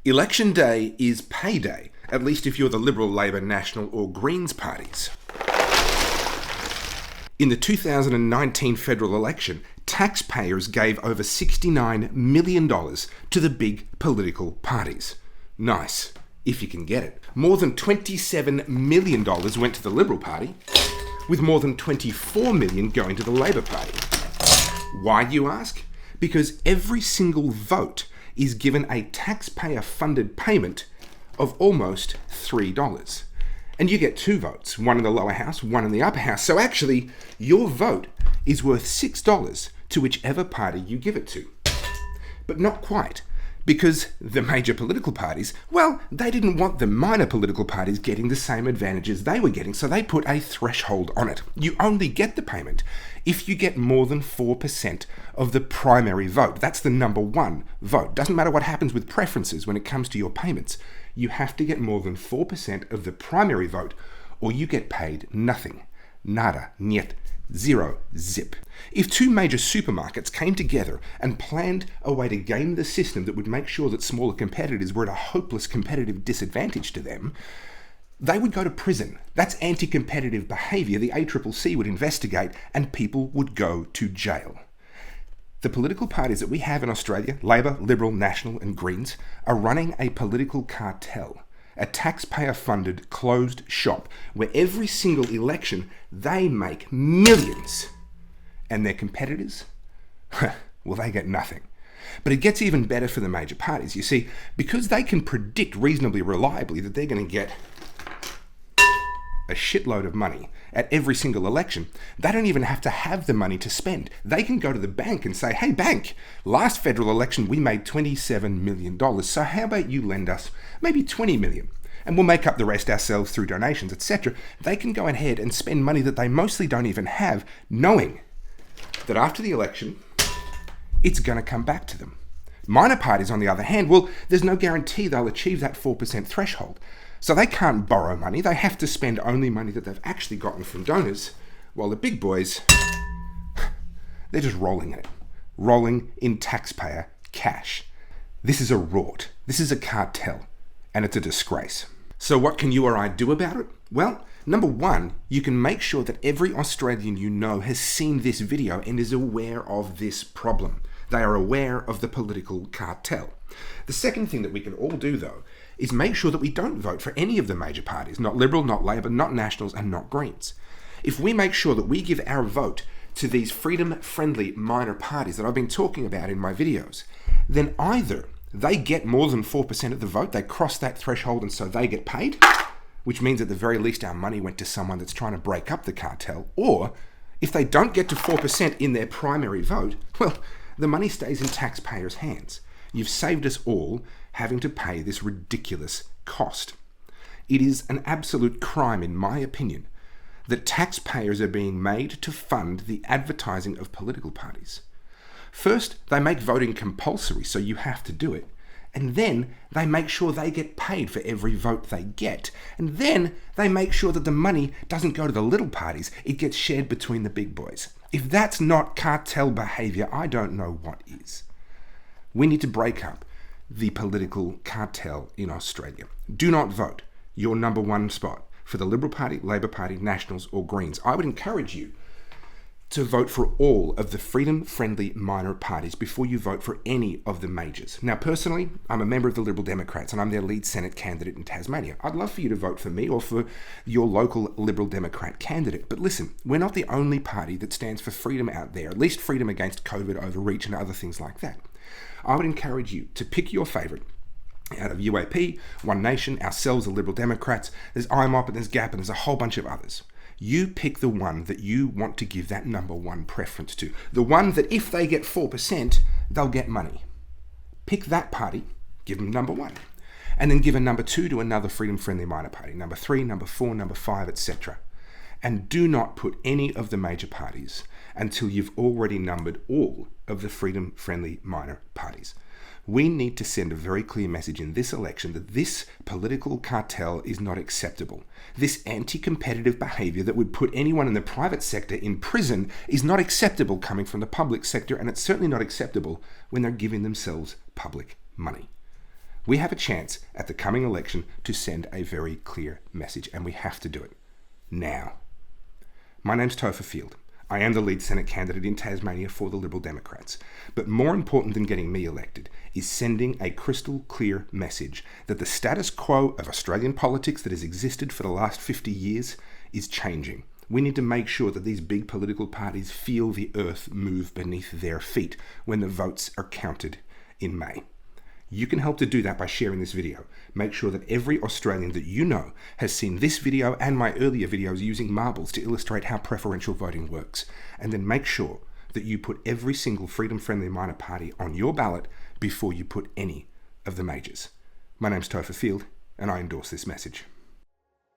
Election day is payday, at least if you're the Liberal, Labor, National or Greens parties. In the 2019 federal election, taxpayers gave over $69 million to the big political parties. Nice, if you can get it. More than $27 million went to the Liberal Party, with more than $24 million going to the Labor Party. Why, you ask? Because every single vote is given a taxpayer-funded payment of almost $3. And you get 2 votes, one in the lower house, one in the upper house. So actually, your vote is worth $6 to whichever party you give it to. But not quite, because the major political parties, well, they didn't want the minor political parties getting the same advantages they were getting, so they put a threshold on it. You only get the payment if you get more than 4% of the primary vote. That's the number one vote. Doesn't matter what happens with preferences when it comes to your payments. You have to get more than 4% of the primary vote, or you get paid nothing. Nada, niet, zero, zip. If 2 major supermarkets came together and planned a way to game the system that would make sure that smaller competitors were at a hopeless competitive disadvantage to them, they would go to prison. That's anti-competitive behaviour the ACCC would investigate, and people would go to jail. The political parties that we have in Australia, Labor, Liberal, National and Greens, are running a political cartel, a taxpayer-funded closed shop where every single election they make millions. And their competitors? Well, they get nothing. But it gets even better for the major parties. You see, because they can predict reasonably reliably that they're going to get a shitload of money at every single election, they don't even have to have the money to spend. They can go to the bank and say, hey bank, last federal election we made $27 million, so how about you lend us maybe $20 million? And we'll make up the rest ourselves through donations, etc. They can go ahead and spend money that they mostly don't even have, knowing that after the election, it's going to come back to them. Minor parties, on the other hand, well, there's no guarantee they'll achieve that 4% threshold. So they can't borrow money. They have to spend only money that they've actually gotten from donors, while the big boys, they're just rolling in it. Rolling in taxpayer cash. This is a rort. This is a cartel. And it's a disgrace. So what can you or I do about it? Well, number one, you can make sure that every Australian you know has seen this video and is aware of this problem. They are aware of the political cartel. The second thing that we can all do, though, is make sure that we don't vote for any of the major parties, not Liberal, not Labor, not Nationals, and not Greens. If we make sure that we give our vote to these freedom-friendly minor parties that I've been talking about in my videos, then either they get more than 4% of the vote, they cross that threshold and so they get paid, which means at the very least our money went to someone that's trying to break up the cartel, or if they don't get to 4% in their primary vote, well, the money stays in taxpayers' hands. You've saved us all having to pay this ridiculous cost. It is an absolute crime, in my opinion, that taxpayers are being made to fund the advertising of political parties. First, they make voting compulsory, so you have to do it. And then they make sure they get paid for every vote they get. And then they make sure that the money doesn't go to the little parties, it gets shared between the big boys. If that's not cartel behaviour, I don't know what is. We need to break up the political cartel in Australia. Do not vote your number one spot for the Liberal Party, Labor Party, Nationals or Greens. I would encourage you to vote for all of the freedom-friendly minor parties before you vote for any of the majors. Now, personally, I'm a member of the Liberal Democrats and I'm their lead Senate candidate in Tasmania. I'd love for you to vote for me or for your local Liberal Democrat candidate. But listen, we're not the only party that stands for freedom out there, at least freedom against COVID overreach and other things like that. I would encourage you to pick your favourite out of UAP, One Nation, ourselves, the Liberal Democrats. There's IMOP and there's GAP and there's a whole bunch of others. You pick the one that you want to give that number one preference to. The one that if they get 4%, they'll get money. Pick that party, give them number one. And then give a number 2 to another freedom-friendly minor party. Number 3, number 4, number 5, etc. And do not put any of the major parties until you've already numbered all of the freedom-friendly minor parties. We need to send a very clear message in this election that this political cartel is not acceptable. This anti-competitive behaviour that would put anyone in the private sector in prison is not acceptable coming from the public sector, and it's certainly not acceptable when they're giving themselves public money. We have a chance at the coming election to send a very clear message, and we have to do it now. My name's Topher Field. I am the lead Senate candidate in Tasmania for the Liberal Democrats. But more important than getting me elected is sending a crystal clear message that the status quo of Australian politics that has existed for the last 50 years is changing. We need to make sure that these big political parties feel the earth move beneath their feet when the votes are counted in May. You can help to do that by sharing this video. Make sure that every Australian that you know has seen this video and my earlier videos using marbles to illustrate how preferential voting works. And then make sure that you put every single freedom-friendly minor party on your ballot before you put any of the majors. My name's Topher Field, and I endorse this message.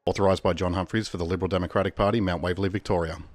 Authorised by John Humphries for the Liberal Democratic Party, Mount Waverley, Victoria.